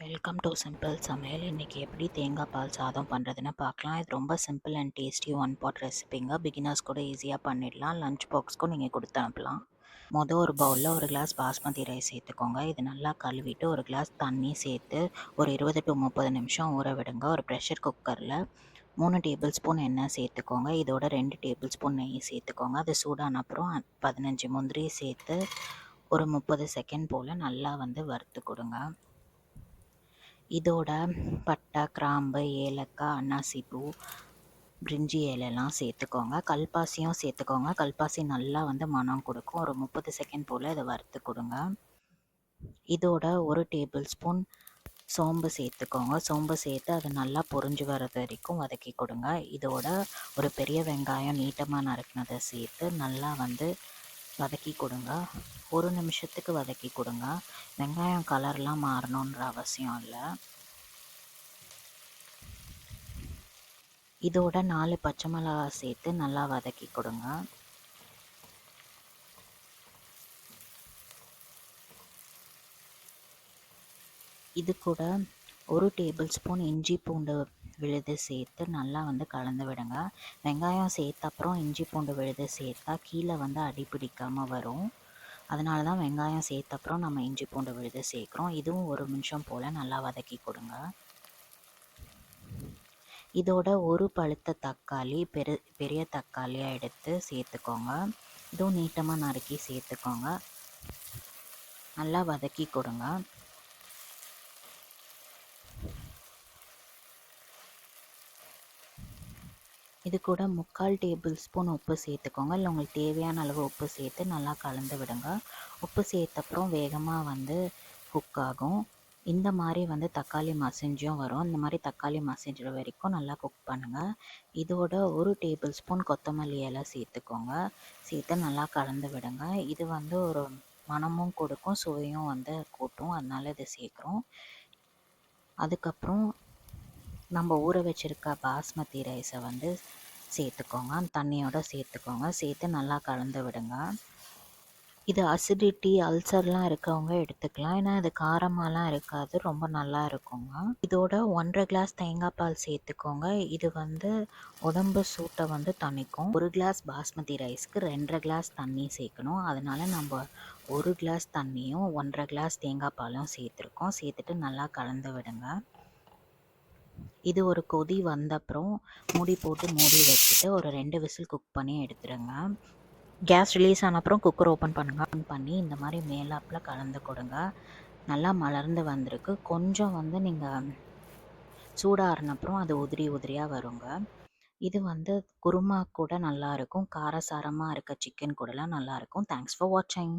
Welcome to simple சமையல். இன்றைக்கி எப்படி தேங்காய் பால் சாதம் பண்ணுறதுன்னு பார்க்கலாம். இது ரொம்ப simple and tasty one pot ரெசிபிங்க. பிகினர்ஸ் கூட ஈஸியாக பண்ணிடலாம். லஞ்ச் பாக்ஸ்க்கும் நீங்கள் கொடுத்து அனுப்பலாம். ஒரு பவுலில் ஒரு கிளாஸ் பாஸ்மதி ரைஸ் சேர்த்துக்கோங்க. இது நல்லா கழுவிட்டு ஒரு கிளாஸ் தண்ணி சேர்த்து ஒரு 20 to 30 நிமிஷம் ஊற விடுங்க. ஒரு ப்ரெஷர் குக்கரில் 3 டேபிள் ஸ்பூன் எண்ணெய் சேர்த்துக்கோங்க. இதோட 2 டேபிள் ஸ்பூன் நெய் சேர்த்துக்கோங்க. அது சூடான அப்புறம் 15 முந்திரி சேர்த்து ஒரு 30 செகண்ட் போல் நல்லா வறுத்து கொடுங்க. இதோட பட்டை, கிராம்பு, ஏலக்காய், அன்னாசிப்பூ, பிரிஞ்சி இலையெல்லாம் சேர்த்துக்கோங்க. கல்பாசியும் சேர்த்துக்கோங்க. கல்பாசி நல்லா மணம் கொடுக்கும். ஒரு 30 செகண்ட் போல் இதை வறுத்து கொடுங்க. இதோட ஒரு டேபிள் ஸ்பூன் சோம்பு சேர்த்துக்கோங்க. சோம்பு சேர்த்து அதை நல்லா பொரிஞ்சு வர்றது வரைக்கும் வதக்கி கொடுங்க. இதோட ஒரு பெரிய வெங்காயம் நீட்டமாக நறுக்கினதை சேர்த்து நல்லா வதக்கி கொடுங்க. 1 நிமிஷத்துக்கு வதக்கி கொடுங்க. வெங்காயம் கலர்லாம் மாறணுன்ற அவசியம் இல்லை. இதோட 4 பச்சை மிளகாய் சேர்த்து நல்லா வதக்கி கொடுங்க. இது கூட ஒரு டேபிள் ஸ்பூன் இஞ்சி பூண்டு விழுது சேர்த்து நல்லா கலந்து விடுங்க. வெங்காயம் சேர்த்த அப்புறம் இஞ்சி பூண்டு விழுது சேர்த்தா கீழே அடி பிடிக்காமல் வரும். அதனால தான் வெங்காயம் சேர்த்த அப்புறம் நம்ம இஞ்சி பூண்டு விழுது சேர்க்குறோம். இதுவும் 1 நிமிஷம் போல் நல்லா வதக்கி கொடுங்க. இதோட ஒரு பழுத்த தக்காளி பெரிய தக்காளியாக எடுத்து சேர்த்துக்கோங்க. இதுவும் நீட்டமாக நறுக்கி சேர்த்துக்கோங்க. நல்லா வதக்கி கொடுங்க. இது கூட 3/4 டேபிள் ஸ்பூன் உப்பு சேர்த்துக்கோங்க. இல்லை உங்களுக்கு தேவையான அளவு உப்பு சேர்த்து நல்லா கலந்து விடுங்க. உப்பு சேர்த்தப்புறம் வேகமாக குக் ஆகும். இந்த மாதிரி தக்காளி மசிஞ்சும் வரும். இந்த மாதிரி தக்காளி மசிஞ்சுற வரைக்கும் நல்லா குக் பண்ணுங்கள். இதோட ஒரு டேபிள் ஸ்பூன் கொத்தமல்லி இலை சேர்த்துக்கோங்க. சேர்த்து நல்லா கலந்து விடுங்க. இது ஒரு மணமும் கொடுக்கும், சுவையும் கூட்டும். அதனால இதை சேர்க்குறோம். அதுக்கப்புறம் நம்ம ஊற வச்சுருக்க பாஸ்மதி ரைஸை சேர்த்துக்கோங்க. அந்த தண்ணியோடு சேர்த்துக்கோங்க. சேர்த்து நல்லா கலந்து விடுங்க. இது அசிடிட்டி, அல்சர்லாம் இருக்கவங்க எடுத்துக்கலாம். ஏன்னா இது காரமாலாம் இருக்காது, ரொம்ப நல்லா இருக்குங்க. இதோட 1.5 கிளாஸ் தேங்காய் பால் சேர்த்துக்கோங்க. இது உடம்பு சூட்டை தணிக்கும். 1 கிளாஸ் பாஸ்மதி ரைஸ்க்கு 2.5 கிளாஸ் தண்ணி சேர்க்கணும். அதனால நம்ம 1 கிளாஸ் தண்ணியும் 1.5 கிளாஸ் தேங்காய் பாலும் சேர்த்துருக்கோம். சேர்த்துட்டு நல்லா கலந்து விடுங்க. இது ஒரு கொதி வந்தப்புறம் மூடி வச்சுட்டு ஒரு 2 விசில் குக் பண்ணி எடுத்துடுங்க. கேஸ் ரிலீஸ் ஆன அப்புறம் குக்கர் ஓப்பன் பண்ணி இந்த மாதிரி மேலாப்பில் கலந்து கொடுங்க. நல்லா மலர்ந்து வந்திருக்கு. கொஞ்சம் நீங்கள் சூடாறினப்புறம் அது உதிரியாக வருங்க. இது குருமா கூட நல்லாயிருக்கும். காரசாரமாக இருக்க சிக்கன் கூடலாம் நல்லாயிருக்கும். தேங்க்ஸ் ஃபார் வாட்சிங்.